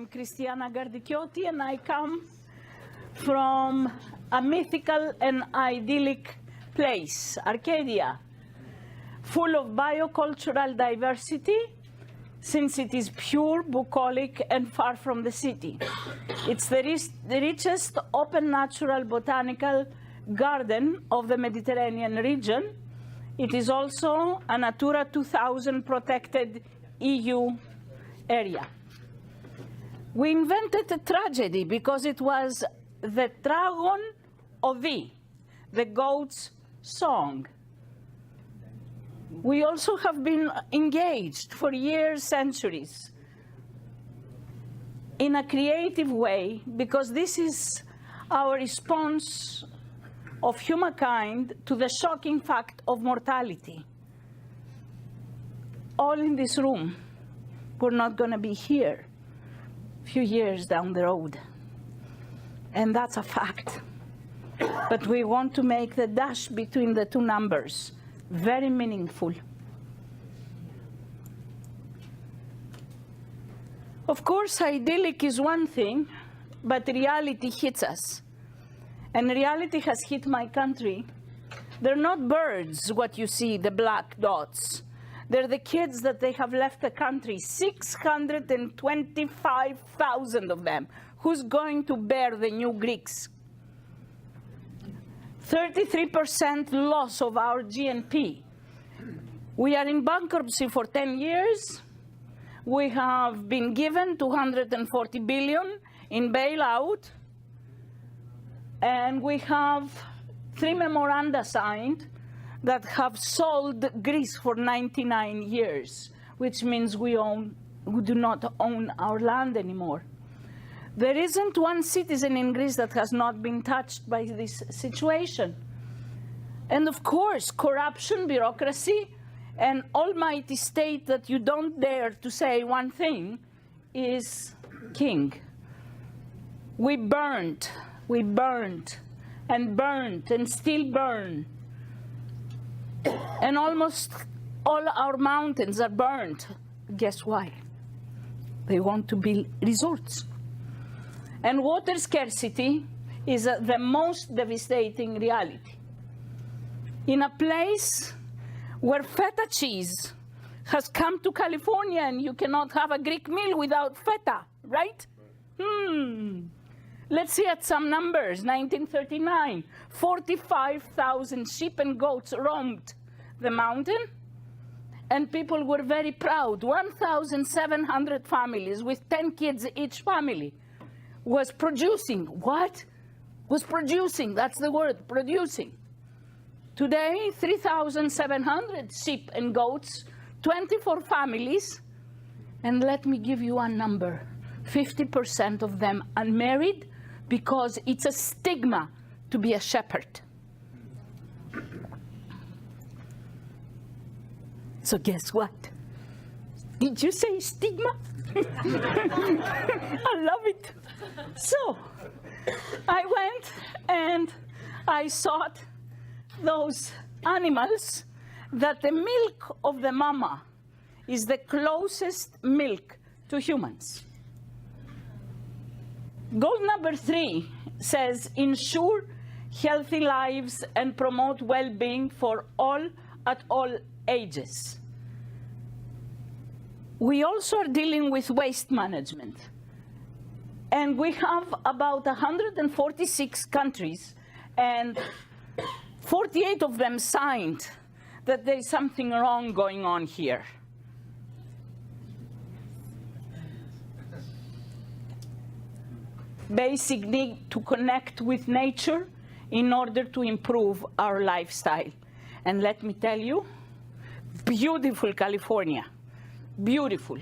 I'm Christiana Gardikioti, and I come from a mythical and idyllic place, Arcadia, full of biocultural diversity, since it is pure, bucolic, and far from the city. It's the richest open natural botanical garden of the Mediterranean region. It is also a Natura 2000 protected EU area. We invented a tragedy because it was the Tragon Ovi, the goat's song. We also have been engaged for years, centuries, in a creative way, because this is our response of humankind to the shocking fact of mortality. All in this room, we're not going to be here a few years down the road. And that's a fact. But we want to make the dash between the two numbers very meaningful. Of course, idyllic is one thing, but reality hits us. And reality has hit my country. They're not birds, what you see, the black dots. They're the kids that they have left the country, 625,000 of them. Who's going to bear the new Greeks? 33% loss of our GNP. We are in bankruptcy for 10 years. We have been given 240 billion in bailout. And we have 3 memoranda signed that have sold Greece for 99 years, which means we do not own our land anymore. There isn't one citizen in Greece that has not been touched by this situation. And of course, corruption, bureaucracy, and almighty state that you don't dare to say one thing is king. We burned, and still burn. And almost all our mountains are burned. Guess why? They want to build resorts. And water scarcity is the most devastating reality. In a place where feta cheese has come to California, and you cannot have a Greek meal without feta, right? Let's see at some numbers. 1939, 45,000 sheep and goats roamed the mountain, and people were very proud. 1,700 families with 10 kids each family was producing. What? Was producing, that's the word, producing. Today, 3,700 sheep and goats, 24 families, and let me give you a number. 50% of them unmarried, because it's a stigma to be a shepherd. So guess what? Did you say stigma? I love it. So I went and I sought those animals that the milk of the mama is the closest milk to humans. Goal number 3 says, ensure healthy lives and promote well-being for all at all ages. We also are dealing with waste management. And we have about 146 countries, and 48 of them signed that there is something wrong going on here. Basic need to connect with nature in order to improve our lifestyle. And let me tell you, beautiful California, beautiful.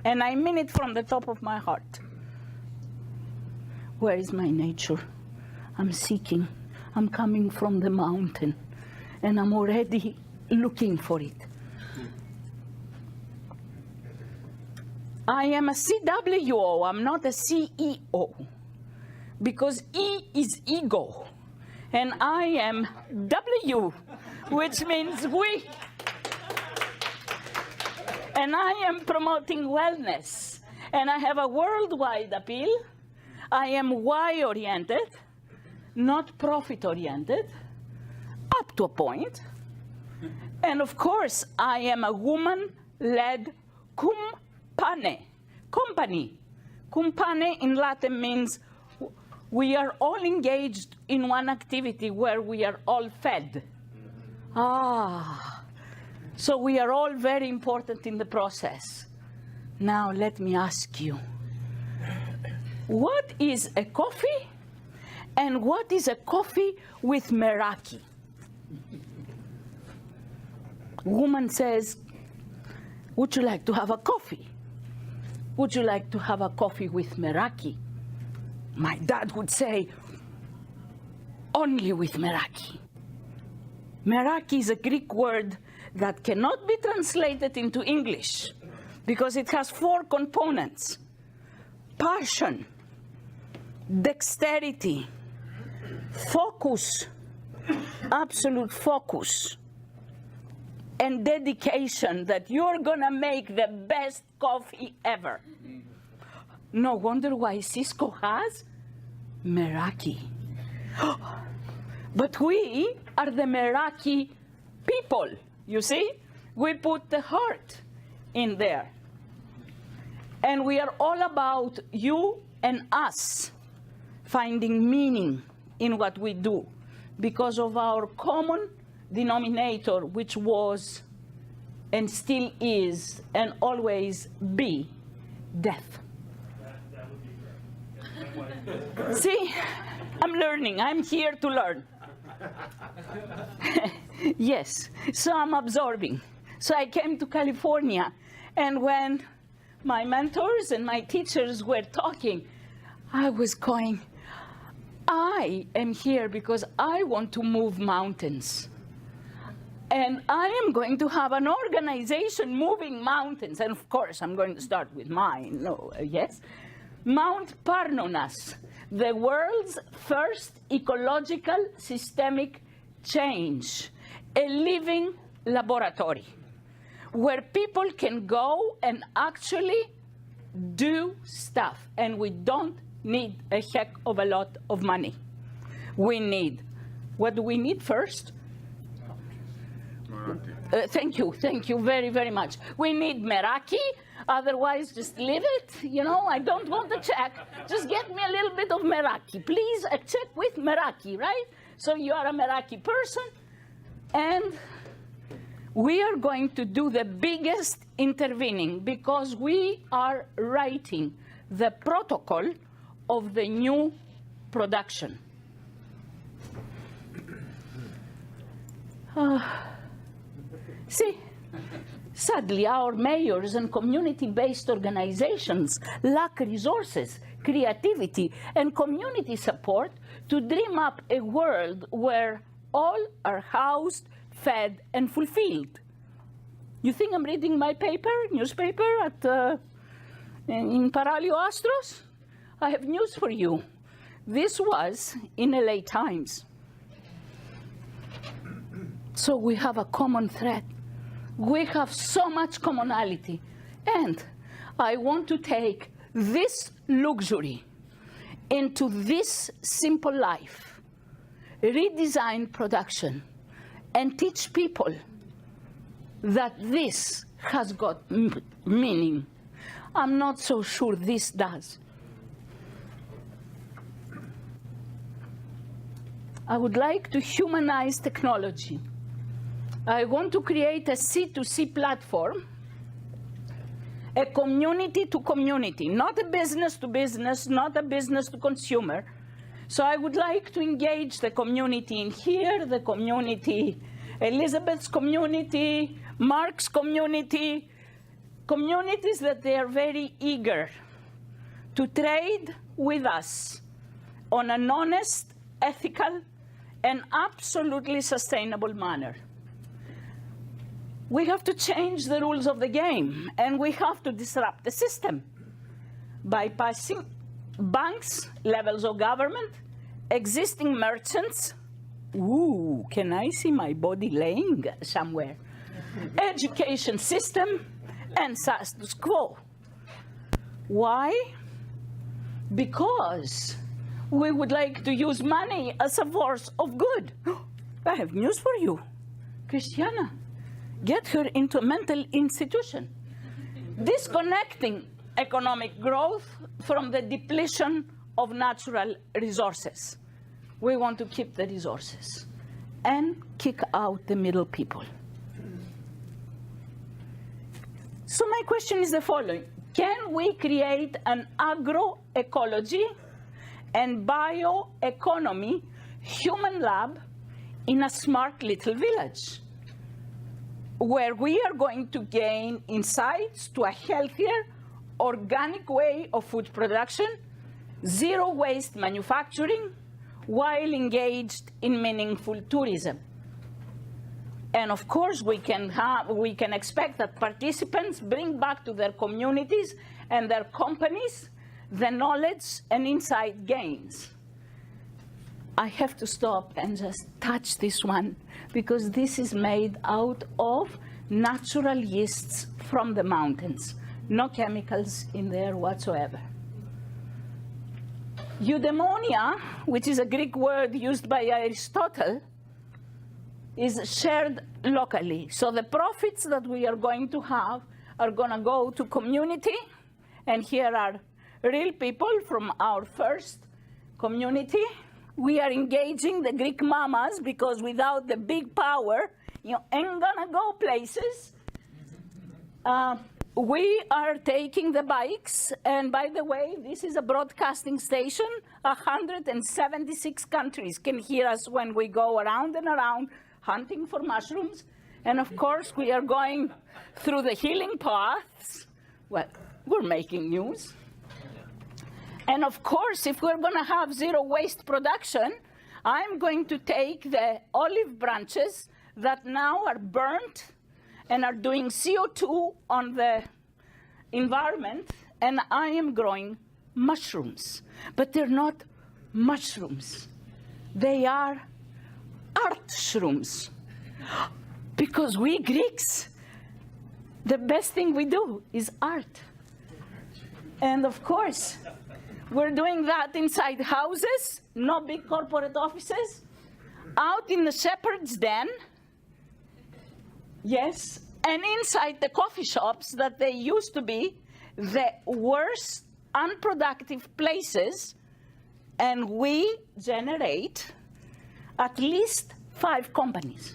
And I mean it from the top of my heart. Where is my nature? I'm seeking. I'm coming from the mountain, and I'm already looking for it. I am a CWO, I'm not a CEO. Because E is ego, and I am W, which means we. And I am promoting wellness And I have a worldwide appeal. I am why-oriented, not profit-oriented, up to a point. And of course, I am a woman-led company. Company in Latin means we are all engaged in one activity where we are all fed. So we are all very important in the process. Now let me ask you, what is a coffee and what is a coffee with Meraki? Woman says, would you like to have a coffee? Would you like to have a coffee with Meraki? My dad would say, only with Meraki. Meraki is a Greek word that cannot be translated into English because it has 4 components: passion, dexterity, focus, absolute focus, and dedication that you're gonna make the best coffee ever. No wonder why Cisco has Meraki. But we are the Meraki people, you see? We put the heart in there. And we are all about you and us finding meaning in what we do because of our common denominator, which was and still is and always be death. That would be correct. See, I'm learning. I'm here to learn. Yes, so I'm absorbing. So I came to California, and when my mentors and my teachers were talking, I was going, I am here because I want to move mountains. And I am going to have an organization moving mountains. And of course, I'm going to start with mine. No, yes? Mount Parnonas, the world's first ecological systemic change, a living laboratory where people can go and actually do stuff. And we don't need a heck of a lot of money. We need, what do we need first? Thank you very, very much. We need Meraki, otherwise just leave it. You know, I don't want a check. Just get me a little bit of Meraki. Please, a check with Meraki, right? So you are a Meraki person, and we are going to do the biggest intervening because we are writing the protocol of the new production. See, sadly, our mayors and community-based organizations lack resources, creativity, and community support to dream up a world where all are housed, fed, and fulfilled. You think I'm reading my newspaper in Paralio Astros? I have news for you. This was in LA Times. So we have a common thread. We have so much commonality. And I want to take this luxury into this simple life, redesign production, and teach people that this has got meaning. I'm not so sure this does. I would like to humanize technology. I want to create a C2C platform, a community to community, not a business to business, not a business to consumer. So I would like to engage the community in here, the community, Elizabeth's community, Mark's community, communities that they are very eager to trade with us on an honest, ethical, and absolutely sustainable manner. We have to change the rules of the game, and we have to disrupt the system by passing banks, levels of government, existing merchants. Ooh, can I see my body laying somewhere? Education system and status quo. Why? Because we would like to use money as a force of good. I have news for you. Christiana, get her into a mental institution. Disconnecting economic growth from the depletion of natural resources. We want to keep the resources and kick out the middle people. So my question is the following. Can we create an agroecology and bioeconomy human lab in a smart little village where we are going to gain insights to a healthier, organic way of food production, zero waste manufacturing, while engaged in meaningful tourism? And of course, we can expect that participants bring back to their communities and their companies the knowledge and insight gains. I have to stop and just touch this one, because this is made out of natural yeasts from the mountains. No chemicals in there whatsoever. Eudaimonia, which is a Greek word used by Aristotle, is shared locally. So the profits that we are going to have are going to go to community. And here are real people from our first community. We are engaging the Greek mamas, because without the big power, you ain't going to go places. We are taking the bikes, and by the way, this is a broadcasting station. 176 countries can hear us when we go around and around hunting for mushrooms. And of course, we are going through the healing paths. Well, we're making news. And of course, if we're going to have zero waste production, I'm going to take the olive branches that now are burnt and are doing CO2 on the environment, and I am growing mushrooms. But they're not mushrooms. They are art shrooms. Because we Greeks, the best thing we do is art. And of course, we're doing that inside houses, no big corporate offices, out in the shepherd's den, yes, and inside the coffee shops that they used to be the worst unproductive places, and we generate at least 5 companies.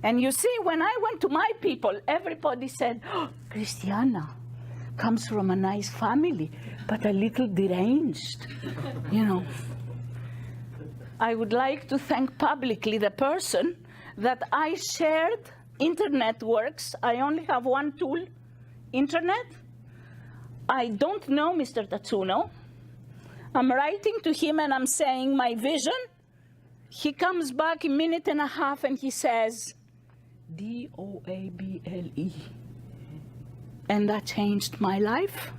And you see, when I went to my people, everybody said, oh, Christiana comes from a nice family, but a little deranged, you know. I would like to thank publicly the person that I shared internet works. I only have one tool, internet. I don't know Mr. Tatsuno. I'm writing to him and I'm saying my vision. He comes back a minute and a half and he says, D-O-A-B-L-E. And that changed my life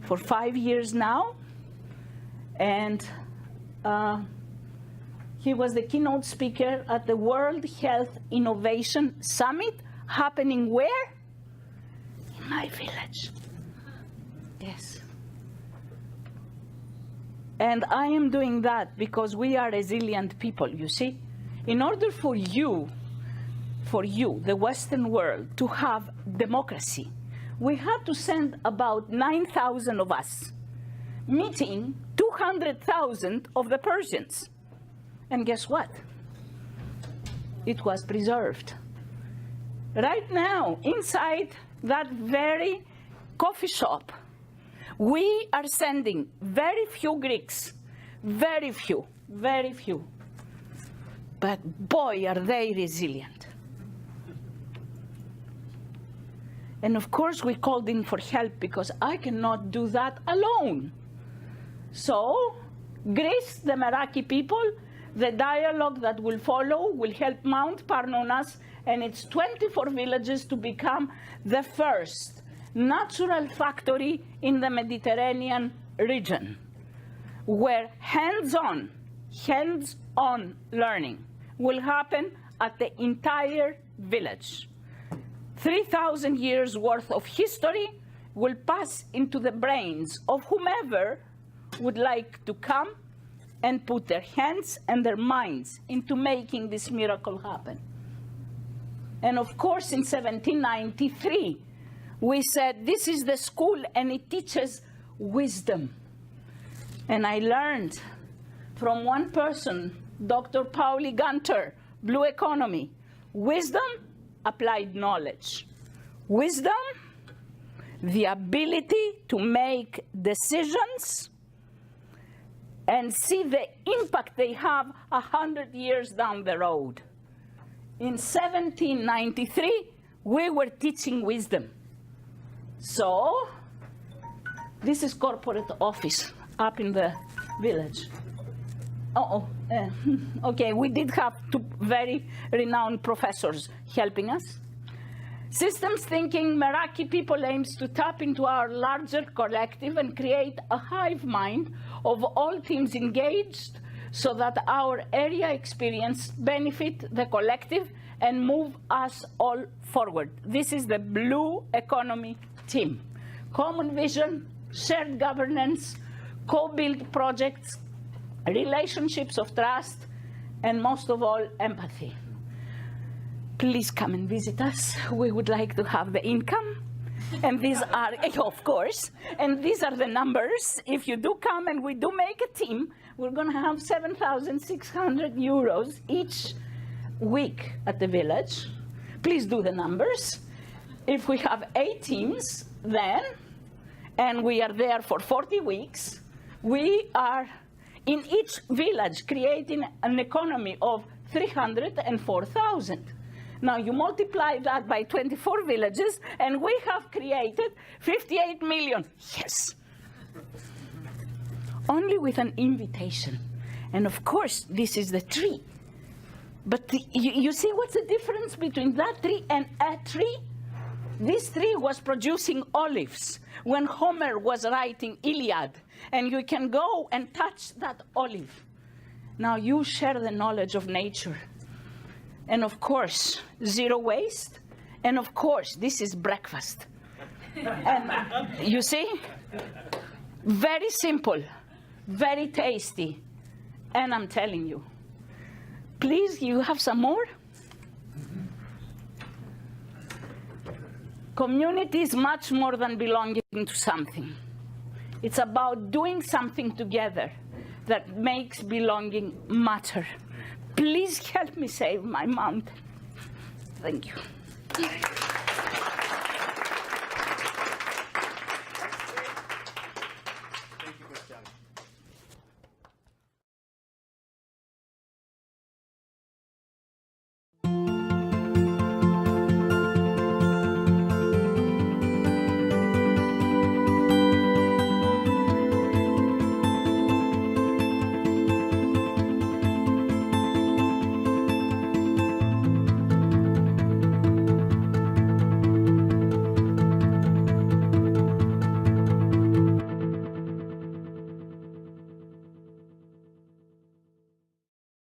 for 5 years now. And he was the keynote speaker at the World Health Innovation Summit, happening where? In my village. Yes. And I am doing that because we are resilient people, you see. In order for you, the Western world, to have democracy, we had to send about 9,000 of us, meeting 200,000 of the Persians. And guess what? It was preserved. Right now, inside that very coffee shop, we are sending very few Greeks, very few. But boy, are they resilient. And of course, we called in for help because I cannot do that alone. So, Greece, the Meraki people, the dialogue that will follow will help Mount Parnonas and its 24 villages to become the first natural factory in the Mediterranean region, where hands-on learning will happen at the entire village. 3,000 years worth of history will pass into the brains of whomever would like to come and put their hands and their minds into making this miracle happen. And of course, in 1793, we said, this is the school and it teaches wisdom. And I learned from one person, Dr. Pauli Gunter, Blue Economy, wisdom, applied knowledge. Wisdom, the ability to make decisions and see the impact they have 100 years down the road. In 1793, we were teaching wisdom. So, this is corporate office up in the village. Okay, we did have two very renowned professors helping us. Systems thinking, Meraki people aims to tap into our larger collective and create a hive mind of all teams engaged so that our area experience benefit the collective and move us all forward. This is the Blue Economy team. Common vision, shared governance, co-build projects, relationships of trust, and most of all, empathy. Please come and visit us. We would like to have the income. And these are, of course, and these are the numbers. If you do come and we do make a team, we're going to have 7,600 euros each week at the village. Please do the numbers. If we have 8 teams then, and we are there for 40 weeks, we are in each village creating an economy of 304,000. Now you multiply that by 24 villages, and we have created 58 million. Yes. Only with an invitation. And of course, this is the tree. But you see what's the difference between that tree and a tree? This tree was producing olives when Homer was writing Iliad. And you can go and touch that olive. Now you share the knowledge of nature. And of course, zero waste. And of course, this is breakfast. And you see, very simple, very tasty. And I'm telling you, please, you have some more? Community is much more than belonging to something. It's about doing something together that makes belonging matter. Please help me save my mountain. Thank you.